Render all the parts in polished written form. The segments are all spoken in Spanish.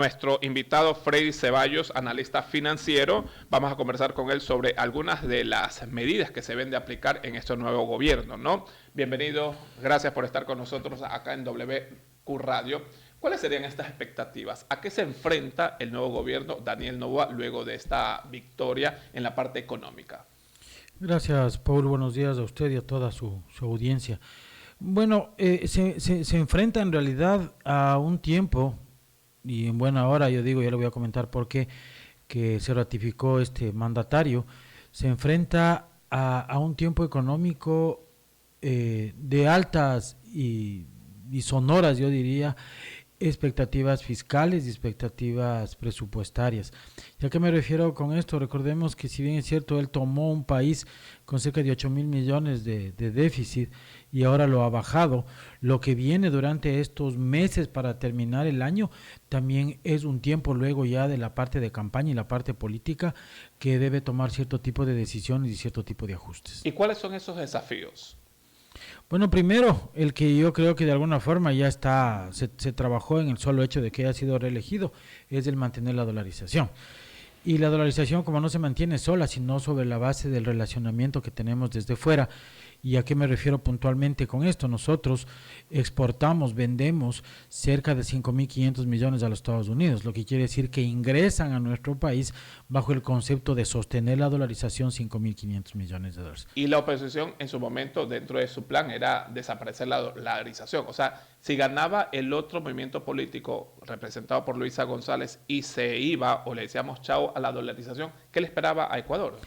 Nuestro invitado Freddy Ceballos, analista financiero, vamos a conversar con él sobre algunas de las medidas que se ven de aplicar en este nuevo gobierno, ¿no? Bienvenido, gracias por estar con nosotros acá en WQ Radio. ¿Cuáles serían estas expectativas? ¿A qué se enfrenta el nuevo gobierno Daniel Noboa luego de esta victoria en la parte económica? Gracias, Paul. Buenos días a usted y a toda su audiencia. Bueno, se enfrenta en realidad a un tiempo, y en buena hora, yo digo, ya le voy a comentar por qué, que se ratificó este mandatario, se enfrenta a un tiempo económico de altas y sonoras, yo diría, expectativas fiscales y expectativas presupuestarias. ¿Ya que me refiero con esto? Recordemos que si bien es cierto, él tomó un país con cerca de 8.000 millones de déficit y ahora lo ha bajado, lo que viene durante estos meses para terminar el año también es un tiempo luego ya de la parte de campaña y la parte política que debe tomar cierto tipo de decisiones y cierto tipo de ajustes. ¿Y cuáles son esos desafíos? Bueno, primero, el que yo creo que de alguna forma ya se trabajó en el solo hecho de que haya sido reelegido, es el mantener la dolarización. Y la dolarización, como no se mantiene sola, sino sobre la base del relacionamiento que tenemos desde fuera. ¿Y a qué me refiero puntualmente con esto? Nosotros exportamos, vendemos cerca de 5.500 millones a los Estados Unidos, lo que quiere decir que ingresan a nuestro país bajo el concepto de sostener la dolarización 5.500 millones de dólares. Y la oposición en su momento, dentro de su plan, era desaparecer la dolarización. O sea, si ganaba el otro movimiento político representado por Luisa González y se iba o le decíamos chao a la dolarización, ¿qué le esperaba a Ecuador?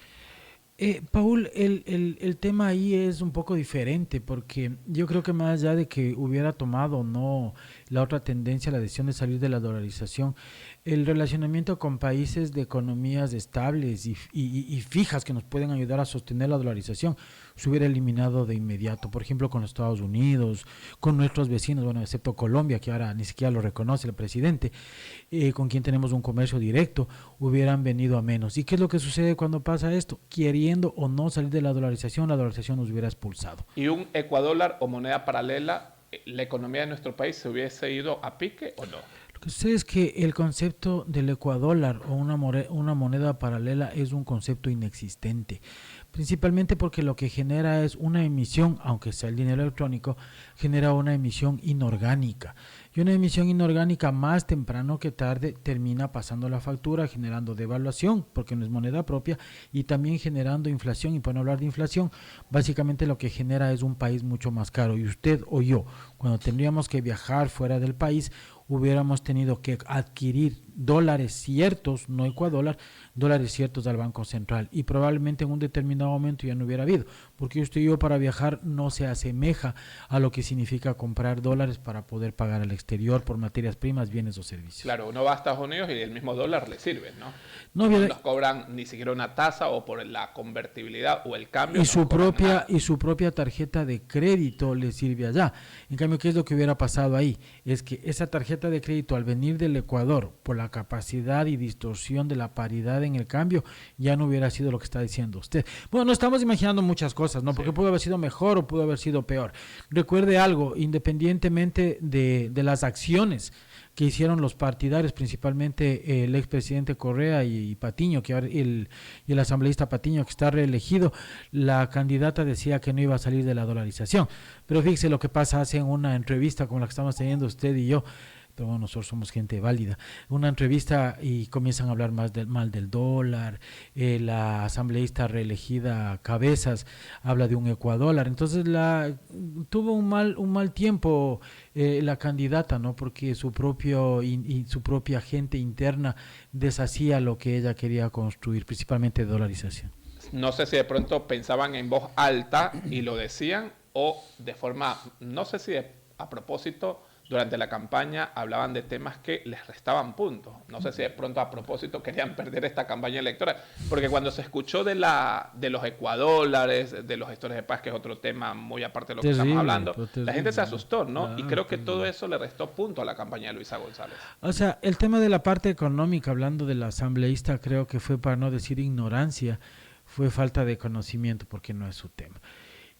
Paul, el tema ahí es un poco diferente porque yo creo que más allá de que hubiera tomado o no la otra tendencia, la decisión de salir de la dolarización, el relacionamiento con países de economías estables y fijas que nos pueden ayudar a sostener la dolarización se hubiera eliminado de inmediato. Por ejemplo, con los Estados Unidos, con nuestros vecinos, bueno, excepto Colombia, que ahora ni siquiera lo reconoce el presidente, con quien tenemos un comercio directo, hubieran venido a menos. ¿Y qué es lo que sucede cuando pasa esto? Queriendo o no salir de la dolarización nos hubiera expulsado. ¿Y un ecuadólar o moneda paralela, la economía de nuestro país se hubiese ido a pique o no? Lo que sucede es que el concepto del ecuadólar o una moneda paralela es un concepto inexistente, principalmente porque lo que genera es una emisión, aunque sea el dinero electrónico, genera una emisión inorgánica. Y una emisión inorgánica más temprano que tarde termina pasando la factura, generando devaluación, porque no es moneda propia, y también generando inflación. Y para no hablar de inflación, básicamente lo que genera es un país mucho más caro. Y usted o yo, cuando tendríamos que viajar fuera del país, hubiéramos tenido que adquirir dólares ciertos, no ecuadólar, dólares ciertos al Banco Central, y probablemente en un determinado momento ya no hubiera habido, porque usted y yo para viajar no se asemeja a lo que significa comprar dólares para poder pagar al exterior por materias primas, bienes o servicios. Claro, uno va a Estados Unidos y el mismo dólar le sirve, ¿no? No, no nos cobran ni siquiera una tasa o por la convertibilidad o el cambio. Y su propia tarjeta de crédito le sirve allá. En cambio, ¿qué es lo que hubiera pasado ahí? Es que esa tarjeta de crédito al venir del Ecuador, por la capacidad y distorsión de la paridad en el cambio, ya no hubiera sido lo que está diciendo usted. Bueno, no estamos imaginando muchas cosas, ¿no? Porque sí, pudo haber sido mejor o pudo haber sido peor. Recuerde algo, independientemente de las acciones que hicieron los partidarios, principalmente el expresidente Correa y Patiño, que ahora y el asambleísta Patiño, que está reelegido, la candidata decía que no iba a salir de la dolarización. Pero fíjese lo que pasa, hacen una entrevista como la que estamos teniendo usted y yo, pero bueno, nosotros somos gente válida, una entrevista y comienzan a hablar mal del dólar, la asambleísta reelegida Cabezas habla de un ecuadólar, entonces tuvo un mal tiempo la candidata, ¿no? Porque su propia gente interna deshacía lo que ella quería construir, principalmente dolarización. No sé si de pronto pensaban en voz alta y lo decían, o de forma, no sé si a propósito, durante la campaña hablaban de temas que les restaban puntos. No sé si de pronto a propósito querían perder esta campaña electoral. Porque cuando se escuchó de los ecuadólares, de los gestores de paz, que es otro tema muy aparte de lo que estamos hablando, la gente se asustó, ¿no? Claro, y creo que todo eso le restó punto a la campaña de Luisa González. O sea, el tema de la parte económica, hablando de la asambleísta, creo que fue, para no decir ignorancia, fue falta de conocimiento, porque no es su tema.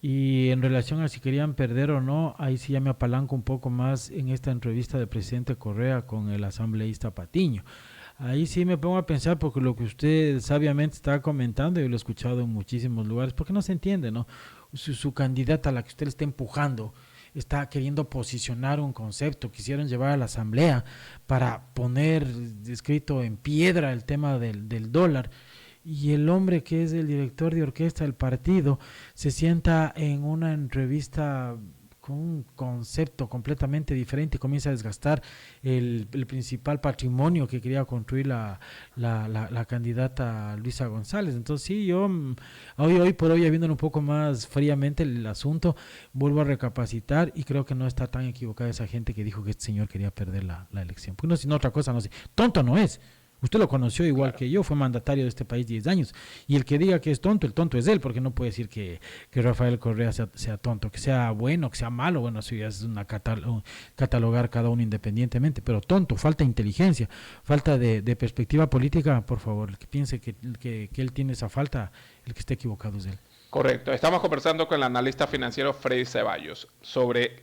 Y en relación a si querían perder o no, ahí sí ya me apalanco un poco más en esta entrevista del presidente Correa con el asambleísta Patiño. Ahí sí me pongo a pensar porque lo que usted sabiamente está comentando, yo lo he escuchado en muchísimos lugares, porque no se entiende, ¿no? Su candidata a la que usted le está empujando está queriendo posicionar un concepto, quisieron llevar a la asamblea para poner escrito en piedra el tema del dólar, y el hombre que es el director de orquesta del partido se sienta en una entrevista con un concepto completamente diferente y comienza a desgastar el principal patrimonio que quería construir la candidata Luisa González. Entonces sí, yo hoy por hoy, viéndolo un poco más fríamente el asunto, vuelvo a recapacitar y creo que no está tan equivocada esa gente que dijo que este señor quería perder la elección. Porque no, sino otra cosa, no sé, tonto no es. Usted lo conoció igual claro que yo, fue mandatario de este país 10 años. Y el que diga que es tonto, el tonto es él, porque no puede decir que Rafael Correa sea tonto, que sea bueno, que sea malo. Bueno, eso ya es una catalogar cada uno independientemente. Pero tonto, falta inteligencia, falta de perspectiva política, por favor. El que piense que él tiene esa falta, el que esté equivocado es él. Correcto. Estamos conversando con el analista financiero Freddy Ceballos sobre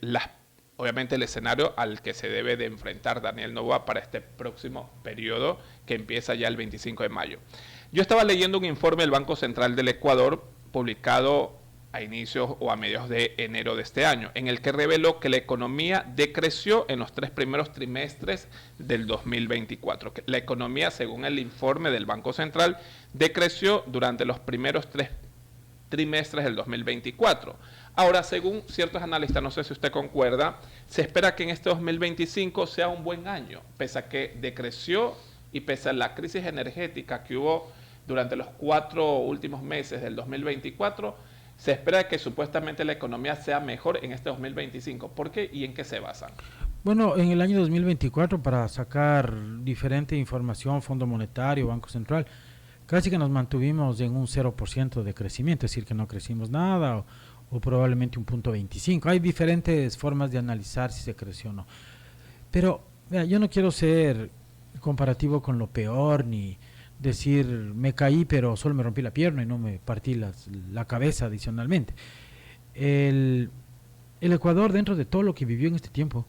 obviamente el escenario al que se debe de enfrentar Daniel Noboa para este próximo periodo que empieza ya el 25 de mayo. Yo estaba leyendo un informe del Banco Central del Ecuador publicado a inicios o a mediados de enero de este año, en el que reveló que la economía decreció en los 3 primeros trimestres del 2024. La economía, según el informe del Banco Central, decreció durante los primeros 3 trimestres del 2024. Ahora, según ciertos analistas, no sé si usted concuerda, se espera que en este 2025 sea un buen año, pese a que decreció y pese a la crisis energética que hubo durante los 4 últimos meses del 2024, se espera que supuestamente la economía sea mejor en este 2025. ¿Por qué y en qué se basan? Bueno, en el año 2024, para sacar diferente información, Fondo Monetario, Banco Central, casi que nos mantuvimos en un 0% de crecimiento, es decir, que no crecimos nada o probablemente un 0.25. Hay diferentes formas de analizar si se creció o no. Pero mira, yo no quiero ser comparativo con lo peor ni decir me caí pero solo me rompí la pierna y no me partí la cabeza adicionalmente. El Ecuador, dentro de todo lo que vivió en este tiempo,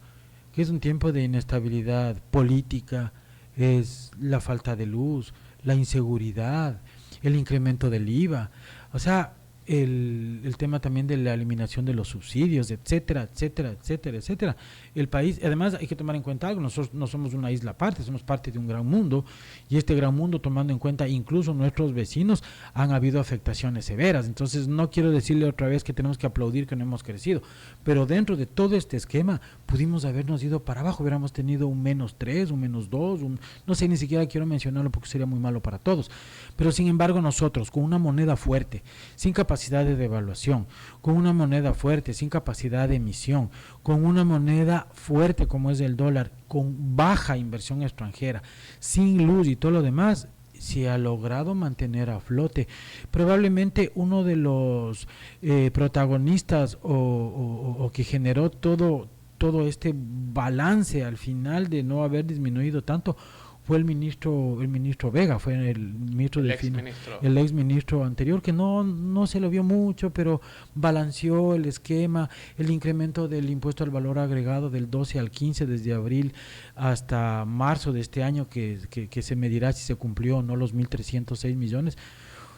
que es un tiempo de inestabilidad política, es la falta de luz, la inseguridad, el incremento del IVA, o sea, el tema también de la eliminación de los subsidios, etcétera, etcétera, etcétera, etcétera. El país, además hay que tomar en cuenta algo, nosotros no somos una isla aparte, somos parte de un gran mundo, y este gran mundo, tomando en cuenta incluso nuestros vecinos, han habido afectaciones severas. Entonces no quiero decirle otra vez que tenemos que aplaudir que no hemos crecido, pero dentro de todo este esquema pudimos habernos ido para abajo, hubiéramos tenido un -3, un -2, no sé, ni siquiera quiero mencionarlo porque sería muy malo para todos, pero sin embargo nosotros, con una moneda fuerte, sin capacidad de devaluación, con una moneda fuerte, sin capacidad de emisión, con una moneda fuerte como es el dólar, con baja inversión extranjera, sin luz y todo lo demás, se ha logrado mantener a flote. Probablemente uno de los protagonistas o que generó todo este balance al final de no haber disminuido tanto fue el ministro Vega, fue el ministro el ex ministro anterior, que no se lo vio mucho, pero balanceó el esquema, el incremento del impuesto al valor agregado del 12 al 15 desde abril hasta marzo de este año, que se medirá si se cumplió o no los 1.306 millones.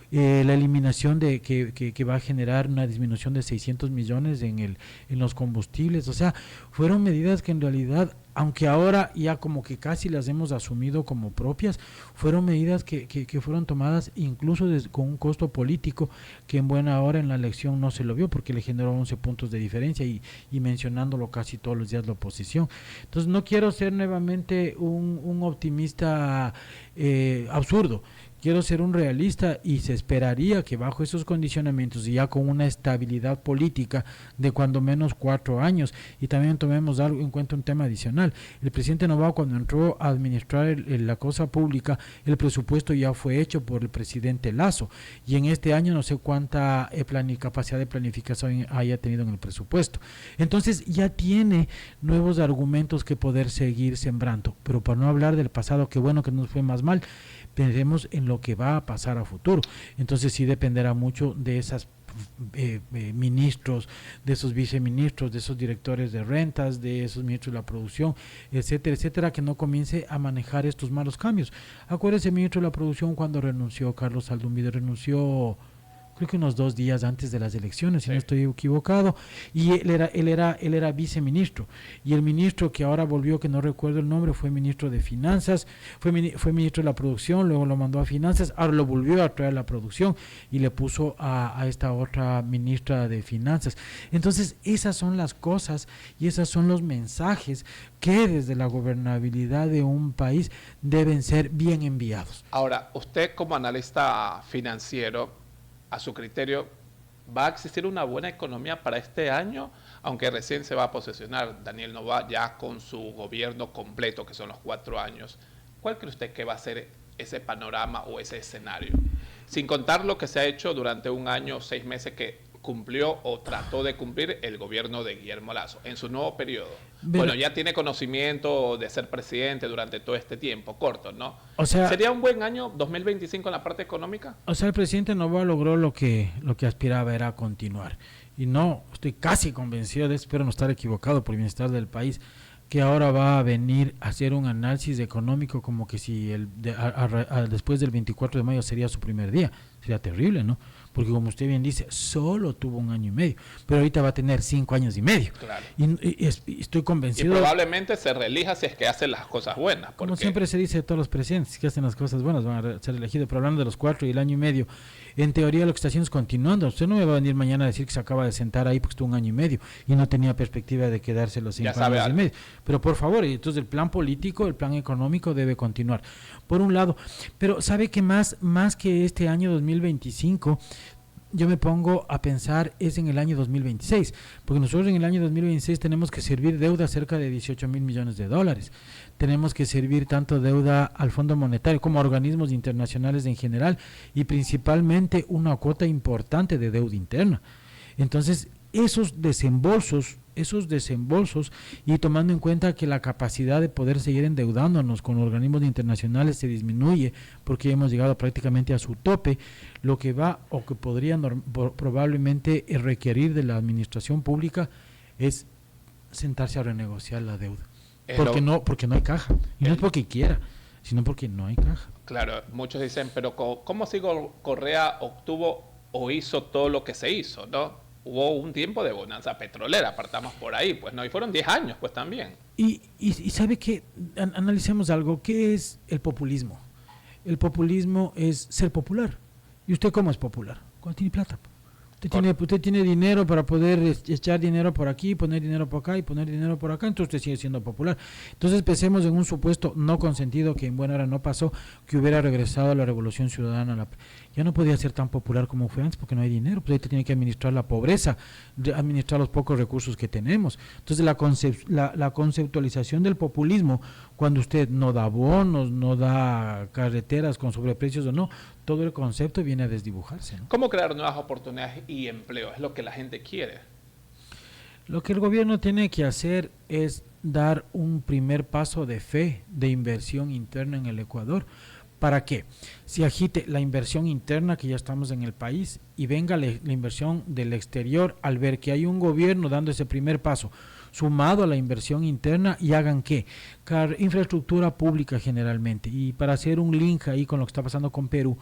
La eliminación que va a generar una disminución de 600 millones en los combustibles, o sea, fueron medidas que en realidad, aunque ahora ya como que casi las hemos asumido como propias, fueron medidas que fueron tomadas incluso con un costo político que en buena hora en la elección no se lo vio porque le generó 11 puntos de diferencia y mencionándolo casi todos los días la oposición. Entonces no quiero ser nuevamente un optimista absurdo. Quiero ser un realista y se esperaría que bajo esos condicionamientos y ya con una estabilidad política de cuando menos 4 años, y también tomemos algo en cuenta, un tema adicional, el presidente Noboa cuando entró a administrar la cosa pública, el presupuesto ya fue hecho por el presidente Lasso, y en este año no sé cuánta capacidad de planificación haya tenido en el presupuesto. Entonces ya tiene nuevos argumentos que poder seguir sembrando, pero para no hablar del pasado, que bueno que nos fue más mal, pensemos en lo lo que va a pasar a futuro. Entonces sí dependerá mucho de esas ministros, de esos viceministros, de esos directores de rentas, de esos ministros de la producción, etcétera, etcétera, que no comience a manejar estos malos cambios. Acuérdense, el ministro de la producción cuando renunció, Carlos Zaldumbide, renunció creo que unos 2 días antes de las elecciones, si no estoy equivocado, y él era viceministro, y el ministro que ahora volvió, que no recuerdo el nombre, fue ministro de Finanzas, fue ministro de la Producción, luego lo mandó a Finanzas, ahora lo volvió a traer a la Producción y le puso a esta otra ministra de Finanzas. Entonces, esas son las cosas y esos son los mensajes que desde la gobernabilidad de un país deben ser bien enviados. Ahora, usted como analista financiero, a su criterio, ¿va a existir una buena economía para este año? Aunque recién se va a posesionar Daniel Noboa ya con su gobierno completo, que son los 4 años. ¿Cuál cree usted que va a ser ese panorama o ese escenario? Sin contar lo que se ha hecho durante 1 año, 6 meses que cumplió o trató de cumplir el gobierno de Guillermo Lasso en su nuevo periodo. Bueno, ya tiene conocimiento de ser presidente durante todo este tiempo, corto, ¿no? O sea, ¿sería un buen año 2025 en la parte económica? O sea, el presidente Noboa logró lo que aspiraba, era continuar. Y no, estoy casi convencido de eso, espero no estar equivocado por el bienestar del país, que ahora va a venir a hacer un análisis económico como que si después del 24 de mayo sería su primer día. Sería terrible, ¿no? Porque como usted bien dice, solo tuvo 1 año y medio, pero ahorita va a tener 5 años y medio. Claro. Y estoy convencido. Y probablemente se reelija si es que hace las cosas buenas. Como siempre se dice de todos los presidentes que hacen las cosas buenas, van a ser elegidos, pero hablando de los 4 y el año y medio, en teoría lo que está haciendo es continuando. Usted no me va a venir mañana a decir que se acaba de sentar ahí porque estuvo 1 año y medio y no tenía perspectiva de quedarse los 5 años y medio. Pero por favor, entonces el plan político, el plan económico debe continuar. Por un lado, pero ¿sabe qué más que este año 2025? Yo me pongo a pensar es en el año 2026, porque nosotros en el año 2026 tenemos que servir deuda cerca de 18 mil millones de dólares. Tenemos que servir tanto deuda al Fondo Monetario como a organismos internacionales en general y principalmente una cuota importante de deuda interna. Entonces, esos desembolsos y tomando en cuenta que la capacidad de poder seguir endeudándonos con organismos internacionales se disminuye porque hemos llegado prácticamente a su tope, lo que va o que podría probablemente requerir de la administración pública es sentarse a renegociar la deuda. Porque no hay caja. Y no es porque quiera, sino porque no hay caja. Claro, muchos dicen, pero ¿cómo si Correa obtuvo o hizo todo lo que se hizo, no? Hubo un tiempo de bonanza petrolera, partamos por ahí, pues no, y fueron 10 años, pues también. Y sabe que analicemos algo, ¿qué es el populismo? El populismo es ser popular. ¿Y usted cómo es popular? Cuando tiene plata. Usted tiene dinero para poder echar dinero por aquí, poner dinero por acá y poner dinero por acá, entonces usted sigue siendo popular. Entonces pensemos en un supuesto no consentido que en buena hora no pasó, que hubiera regresado a la Revolución Ciudadana. Ya no podía ser tan popular como fue antes porque no hay dinero, pues ahorita tiene que administrar la pobreza, administrar los pocos recursos que tenemos. Entonces la conceptualización del populismo, cuando usted no da bonos, no da carreteras con sobreprecios o no, todo el concepto viene a desdibujarse, ¿no? ¿Cómo crear nuevas oportunidades y empleo? Es lo que la gente quiere. Lo que el gobierno tiene que hacer es dar un primer paso de fe, de inversión interna en el Ecuador. ¿Para qué? Si agite la inversión interna que ya estamos en el país y venga la inversión del exterior al ver que hay un gobierno dando ese primer paso, sumado a la inversión interna, y hagan ¿qué? Infraestructura pública generalmente. Y para hacer un link ahí con lo que está pasando con Perú,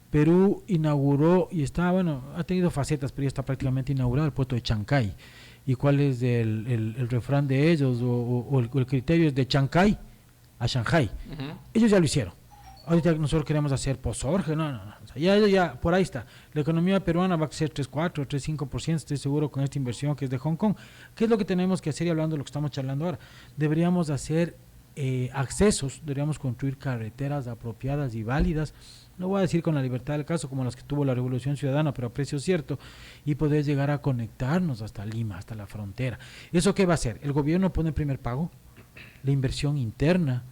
Perú inauguró y ha tenido facetas, pero ya está prácticamente inaugurado el puerto de Chancay. ¿Y cuál es el refrán de ellos o el criterio? Es de Chancay a Shanghai. Uh-huh. Ellos ya lo hicieron. Ahorita nosotros queremos hacer Pozorge, no. O sea, ya por ahí está. La economía peruana va a ser 3,4, 3,5%, estoy seguro, con esta inversión que es de Hong Kong. ¿Qué es lo que tenemos que hacer? Y hablando de lo que estamos charlando ahora, deberíamos hacer accesos, deberíamos construir carreteras apropiadas y válidas, no voy a decir con la libertad del caso como las que tuvo la Revolución Ciudadana, pero a precio cierto, y poder llegar a conectarnos hasta Lima, hasta la frontera. ¿Eso qué va a hacer? El gobierno pone el primer pago, la inversión interna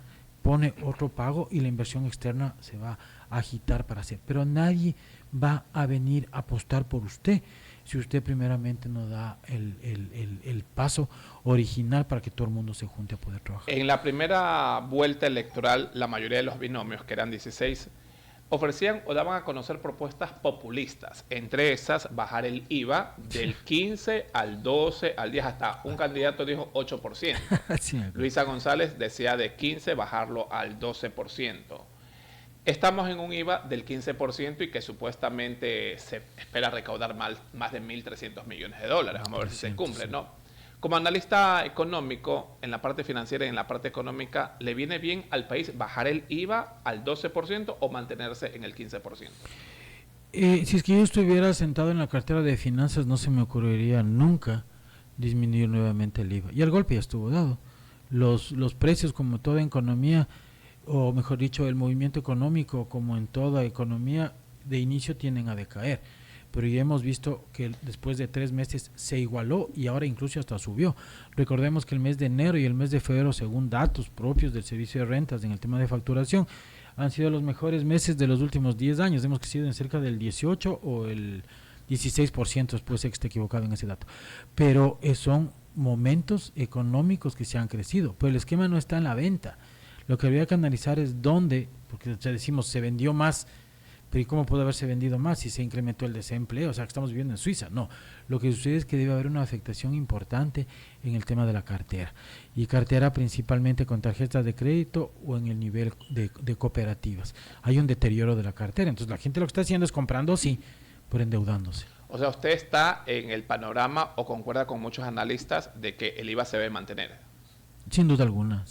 pone otro pago y la inversión externa se va a agitar para hacer. Pero nadie va a venir a apostar por usted si usted primeramente no da el paso original para que todo el mundo se junte a poder trabajar. En la primera vuelta electoral, la mayoría de los binomios, que eran 16, ofrecían o daban a conocer propuestas populistas, entre esas bajar el IVA del 15 al 12, al 10, hasta un candidato dijo 8%. Sí. Luisa González decía de 15 bajarlo al 12%. Estamos en un IVA del 15% y que supuestamente se espera recaudar más de 1.300 millones de dólares. Vamos a ver si se cumple, ¿no? Como analista económico, en la parte financiera y en la parte económica, ¿le viene bien al país bajar el IVA al 12% o mantenerse en el 15%? Si es que yo estuviera sentado en la cartera de finanzas, no se me ocurriría nunca disminuir nuevamente el IVA. Y el golpe ya estuvo dado. Los precios, como toda economía, o mejor dicho, el movimiento económico, como en toda economía, de inicio tienden a decaer. Pero ya hemos visto que después de 3 meses se igualó y ahora incluso hasta subió. Recordemos que el mes de enero y el mes de febrero, según datos propios del Servicio de Rentas en el tema de facturación, han sido los mejores meses de los últimos 10 años. Hemos crecido en cerca del 18 o el 16%, después sé que esté equivocado en ese dato. Pero son momentos económicos que se han crecido, pero el esquema no está en la venta. Lo que habría que analizar es dónde, porque ya decimos, se vendió más, pero ¿y cómo puede haberse vendido más si se incrementó el desempleo? O sea, que estamos viviendo en Suiza. No, lo que sucede es que debe haber una afectación importante en el tema de la cartera. Y cartera principalmente con tarjetas de crédito o en el nivel de cooperativas. Hay un deterioro de la cartera. Entonces la gente lo que está haciendo es comprando, sí, pero endeudándose. O sea, usted está en el panorama o concuerda con muchos analistas de que el IVA se debe mantener. Sin duda alguna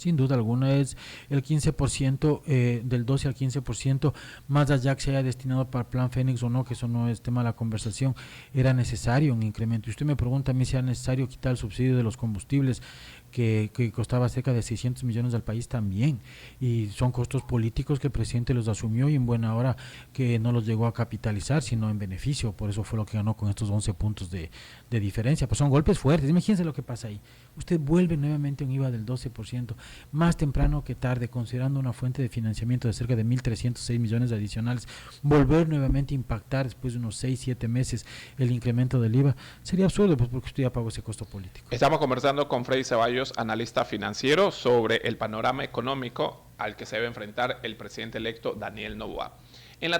es el 15%, del 12 al 15%, más allá que se haya destinado para Plan Fénix o no, que eso no es tema de la conversación, era necesario un incremento. Y usted me pregunta a mí si era necesario quitar el subsidio de los combustibles, que costaba cerca de 600 millones al país también, y son costos políticos que el presidente los asumió y en buena hora que no los llegó a capitalizar, sino en beneficio. Por eso fue lo que ganó con estos 11 puntos de diferencia. Pues son golpes fuertes. Imagínense lo que pasa ahí. Usted vuelve nuevamente a un IVA del 12%, más temprano que tarde, considerando una fuente de financiamiento de cerca de 1.306 millones adicionales, volver nuevamente a impactar después de unos 6, 7 meses el incremento del IVA, sería absurdo, pues porque usted ya pagó ese costo político. Estamos conversando con Freddy Ceballos, analista financiero, sobre el panorama económico al que se debe enfrentar el presidente electo Daniel Noboa. En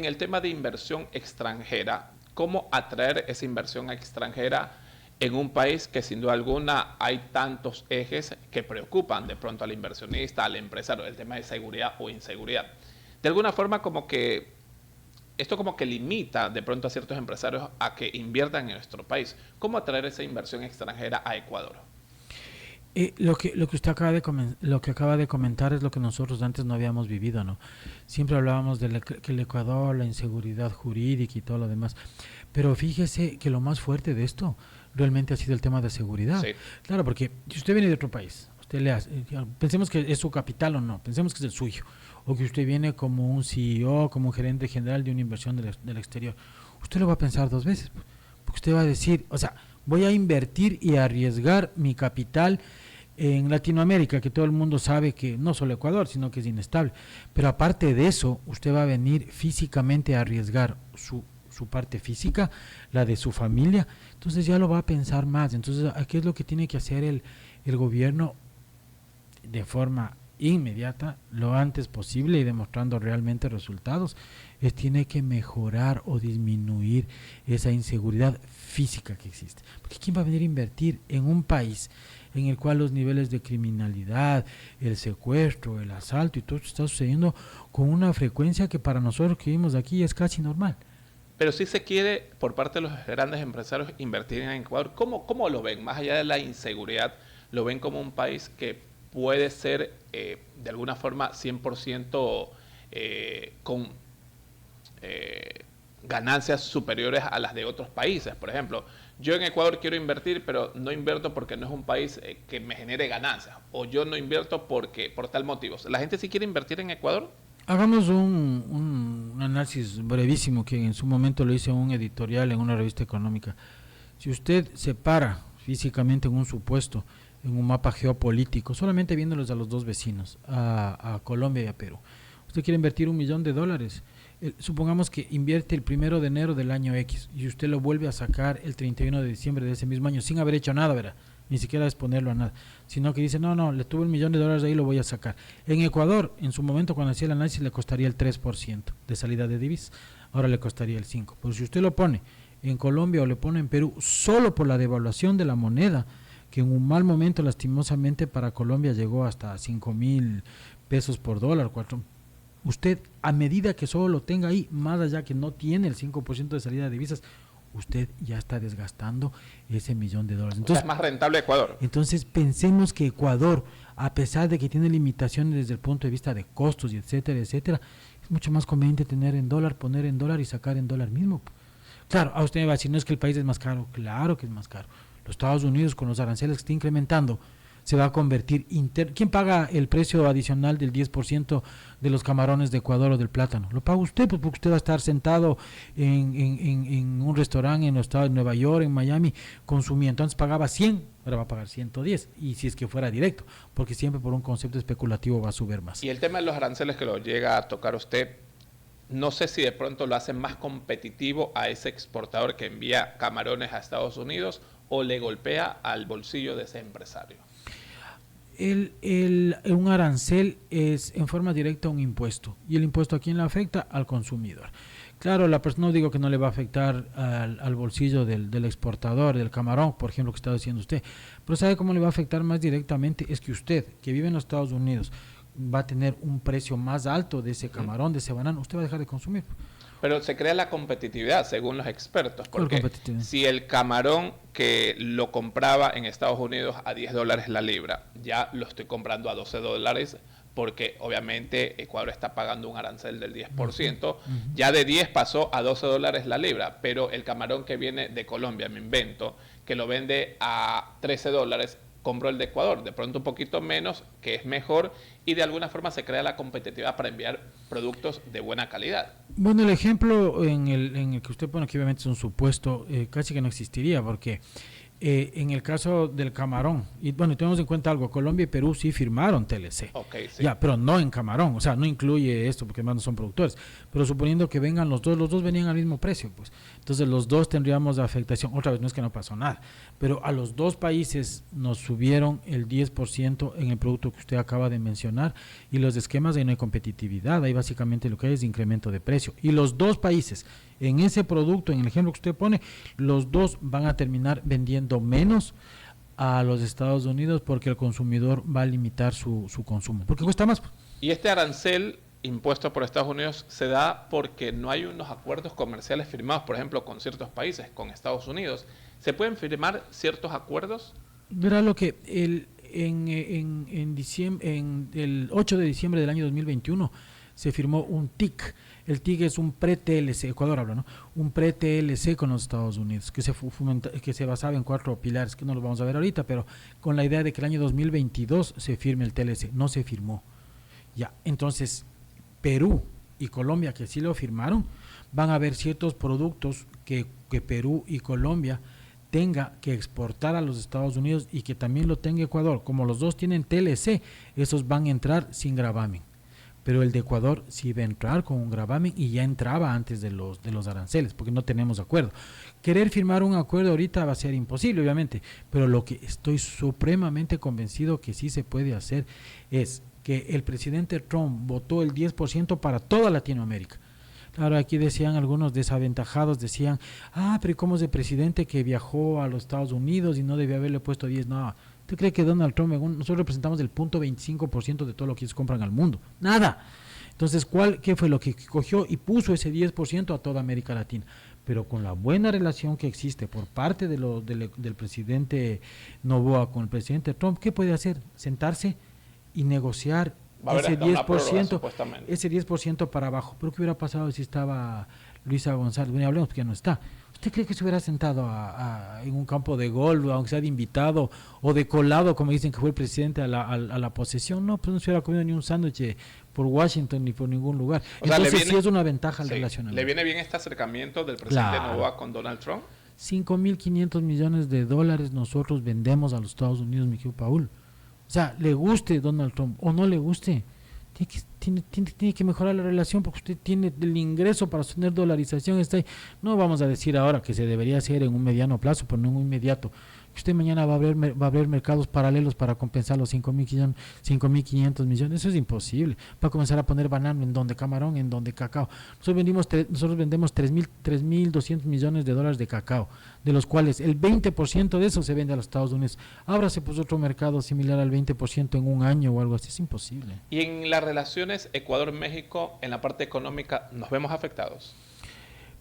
el tema de inversión extranjera, ¿cómo atraer esa inversión extranjera en un país que sin duda alguna hay tantos ejes que preocupan de pronto al inversionista, al empresario, el tema de seguridad o inseguridad? De alguna forma esto como que limita de pronto a ciertos empresarios a que inviertan en nuestro país. ¿Cómo atraer esa inversión extranjera a Ecuador? Lo que usted acaba de comentar es lo que nosotros antes no habíamos vivido, ¿no? Siempre hablábamos de que el Ecuador, la inseguridad jurídica y todo lo demás, pero fíjese que lo más fuerte de esto realmente ha sido el tema de seguridad. Sí. Claro, porque si usted viene de otro país, usted le hace, pensemos que es su capital o no, pensemos que es el suyo, o que usted viene como un CEO, como un gerente general de una inversión del exterior, usted lo va a pensar 2 veces, porque usted va a decir, o sea, voy a invertir y arriesgar mi capital en Latinoamérica, que todo el mundo sabe que no solo Ecuador, sino que es inestable, pero aparte de eso, usted va a venir físicamente a arriesgar su parte física, la de su familia, entonces ya lo va a pensar más. Entonces, ¿qué es lo que tiene que hacer el gobierno de forma inmediata, lo antes posible y demostrando realmente resultados? Tiene que mejorar o disminuir esa inseguridad física que existe. Porque ¿quién va a venir a invertir en un país en el cual los niveles de criminalidad, el secuestro, el asalto y todo esto está sucediendo con una frecuencia que para nosotros que vivimos aquí es casi normal? Pero si se quiere, por parte de los grandes empresarios, invertir en Ecuador, ¿cómo lo ven? Más allá de la inseguridad, ¿lo ven como un país que puede ser de alguna forma 100% con ganancias superiores a las de otros países? Por ejemplo, yo en Ecuador quiero invertir, pero no invierto porque no es un país que me genere ganancias, o yo no invierto por tal motivo. ¿La gente sí quiere invertir en Ecuador? Hagamos un análisis brevísimo que en su momento lo hice en un editorial en una revista económica. Si usted se para físicamente en un supuesto, en un mapa geopolítico, solamente viéndolos a los 2 vecinos, a Colombia y a Perú, usted quiere invertir $1 millón, supongamos que invierte el 1 de enero del año X y usted lo vuelve a sacar el 31 de diciembre de ese mismo año sin haber hecho nada, ¿verdad? ni siquiera es ponerlo a nada, sino que dice, no, le tuve $1.000.000 ahí, lo voy a sacar. En Ecuador, en su momento cuando hacía el análisis, le costaría el 3% de salida de divisas, ahora le costaría el 5%. Pero si usted lo pone en Colombia o le pone en Perú, solo por la devaluación de la moneda, que en un mal momento lastimosamente para Colombia llegó hasta 5.000 pesos por dólar, 4. Usted, a medida que solo lo tenga ahí, más allá que no tiene el 5% de salida de divisas, usted ya está desgastando ese $1.000.000. Entonces, es más rentable Ecuador. Entonces pensemos que Ecuador, a pesar de que tiene limitaciones desde el punto de vista de costos y etcétera, etcétera, es mucho más conveniente tener en dólar, poner en dólar y sacar en dólar mismo. Claro, a usted me va a decir, no es que el país es más caro. Claro que es más caro. Los Estados Unidos, con los aranceles que está incrementando, se va a convertir... ¿Quién paga el precio adicional del 10% de los camarones de Ecuador o del plátano? Lo paga usted, pues, porque usted va a estar sentado en un restaurante en los estados de Nueva York, en Miami, consumiendo. Entonces pagaba 100, ahora va a pagar 110, y si es que fuera directo, porque siempre por un concepto especulativo va a subir más. Y el tema de los aranceles que lo llega a tocar usted, no sé si de pronto lo hace más competitivo a ese exportador que envía camarones a Estados Unidos o le golpea al bolsillo de ese empresario. Un arancel es en forma directa un impuesto, y el impuesto a quién le afecta, al consumidor. Claro, la persona, no digo que no le va a afectar al bolsillo del exportador, del camarón, por ejemplo, que está diciendo usted, pero ¿sabe cómo le va a afectar más directamente? Es que usted, que vive en los Estados Unidos, va a tener un precio más alto de ese camarón, de ese banano, usted va a dejar de consumir. Pero se crea la competitividad, según los expertos, porque si el camarón que lo compraba en Estados Unidos a $10 la libra, ya lo estoy comprando a $12, porque obviamente Ecuador está pagando un arancel del 10%, ya de 10 pasó a $12 la libra, pero el camarón que viene de Colombia, me invento, que lo vende a $13, compro el de Ecuador, de pronto un poquito menos, que es mejor, y de alguna forma se crea la competitividad para enviar productos de buena calidad. Bueno, el ejemplo en el que usted pone, que obviamente es un supuesto, casi que no existiría, porque en el caso del camarón, y bueno, tenemos en cuenta algo, Colombia y Perú sí firmaron TLC, Sí. ya, pero no en camarón, o sea, no incluye esto porque además no son productores, pero suponiendo que vengan los dos venían al mismo precio, pues, entonces los dos tendríamos afectación. Otra vez, no es que no pasó nada, pero a los dos países nos subieron el 10% en el producto que usted acaba de mencionar, y los esquemas ahí no hay competitividad, ahí básicamente lo que hay es incremento de precio, y los dos países en ese producto, en el ejemplo que usted pone, los dos van a terminar vendiendo menos a los Estados Unidos porque el consumidor va a limitar su consumo, porque cuesta más. Y este arancel impuesto por Estados Unidos se da porque no hay unos acuerdos comerciales firmados, por ejemplo, con ciertos países, con Estados Unidos. ¿Se pueden firmar ciertos acuerdos? Verá lo que en el 8 de diciembre del año 2021 se firmó un TIC. El TIC es un pre-TLC, Ecuador habla, ¿no? Un pre-TLC con los Estados Unidos, que se basaba en 4 pilares, que no lo vamos a ver ahorita, pero con la idea de que el año 2022 se firme el TLC. No se firmó. Ya, entonces, Perú y Colombia, que sí lo firmaron, van a haber ciertos productos que Perú y Colombia tenga que exportar a los Estados Unidos y que también lo tenga Ecuador. Como los dos tienen TLC, esos van a entrar sin gravamen. Pero el de Ecuador sí va a entrar con un gravamen, y ya entraba antes de los aranceles, porque no tenemos acuerdo. Querer firmar un acuerdo ahorita va a ser imposible, obviamente, pero lo que estoy supremamente convencido que sí se puede hacer es que el presidente Trump votó el 10% para toda Latinoamérica. Claro, aquí decían algunos desaventajados, decían, pero ¿cómo es el presidente que viajó a los Estados Unidos y no debía haberle puesto 10? No. ¿Usted cree que Donald Trump, nosotros representamos el 0.25% de todo lo que ellos compran al mundo? Nada. Entonces, ¿qué fue lo que cogió y puso ese 10% a toda América Latina? Pero con la buena relación que existe por parte del presidente Noboa con el presidente Trump, ¿qué puede hacer? Sentarse y negociar ese 10% para abajo. ¿Pero qué hubiera pasado si estaba Luisa González? Bueno, hablemos porque ya no está. ¿Usted cree que se hubiera sentado en un campo de golf, aunque sea de invitado o de colado, como dicen que fue el presidente a la posesión? No, pues no se hubiera comido ni un sándwich por Washington ni por ningún lugar. Entonces sí es una ventaja al relacionamiento. ¿Le viene bien este acercamiento del presidente Noboa con Donald Trump? 5.500 millones de dólares nosotros vendemos a los Estados Unidos, mi querido Paul. O sea, le guste Donald Trump o no le guste, tiene que mejorar la relación, porque usted tiene el ingreso para sostener dolarización. Está ahí. No vamos a decir ahora que se debería hacer en un mediano plazo, pero no en un inmediato, Usted mañana va a haber mercados paralelos para compensar los 5.500 millones. Eso es imposible. Va a comenzar a poner banano en donde camarón, en donde cacao. Nosotros vendemos 3.200 millones de dólares de cacao, de los cuales el 20% de eso se vende a los Estados Unidos. Ábrase pues otro mercado similar al 20% en un año o algo así. Es imposible. Y en las relaciones Ecuador-México, en la parte económica, ¿nos vemos afectados?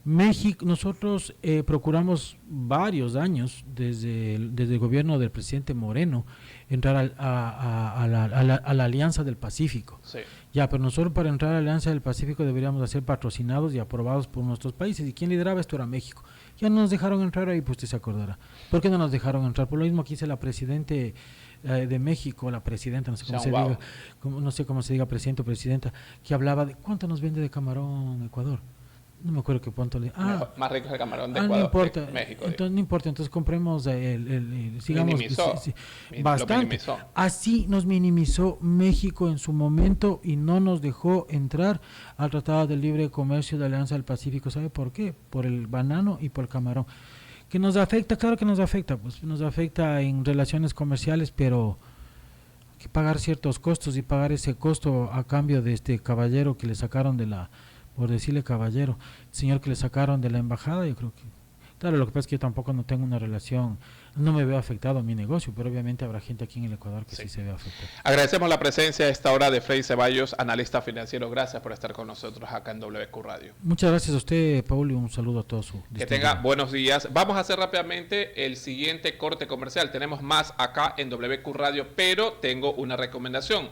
México, nosotros procuramos varios años desde el gobierno del presidente Moreno entrar a la Alianza del Pacífico. Sí. Ya, pero nosotros para entrar a la Alianza del Pacífico deberíamos ser patrocinados y aprobados por nuestros países. ¿Y quién lideraba esto? Era México. Ya no nos dejaron entrar ahí, pues usted se acordará. ¿Por qué no nos dejaron entrar? Por lo mismo que dice la presidente de México, la presidenta, no sé cómo se diga, no sé cómo se diga, presidente o presidenta, que hablaba de cuánto nos vende de camarón Ecuador. No me acuerdo qué cuánto le... más rico es el camarón de Ecuador, no importa, de México. Entonces, no importa, entonces compremos sigamos, minimizó, bastante. minimizó. Así nos minimizó México en su momento y no nos dejó entrar al Tratado de Libre Comercio de Alianza del Pacífico. ¿Sabe por qué? Por el banano y por el camarón. ¿Que nos afecta? Claro que nos afecta, pues nos afecta en relaciones comerciales, pero hay que pagar ciertos costos y pagar ese costo a cambio de este caballero que le sacaron por decirle caballero, señor que le sacaron de la embajada. Yo creo que, claro, lo que pasa es que yo tampoco no tengo una relación, no me veo afectado a mi negocio, pero obviamente habrá gente aquí en el Ecuador que sí se ve afectada. Agradecemos la presencia a esta hora de Freddy Ceballos, analista financiero. Gracias por estar con nosotros acá en WQ Radio. Muchas gracias a usted, Paul, y un saludo a todos su Que tenga buenos días. Vamos a hacer rápidamente el siguiente corte comercial. Tenemos más acá en WQ Radio, pero tengo una recomendación.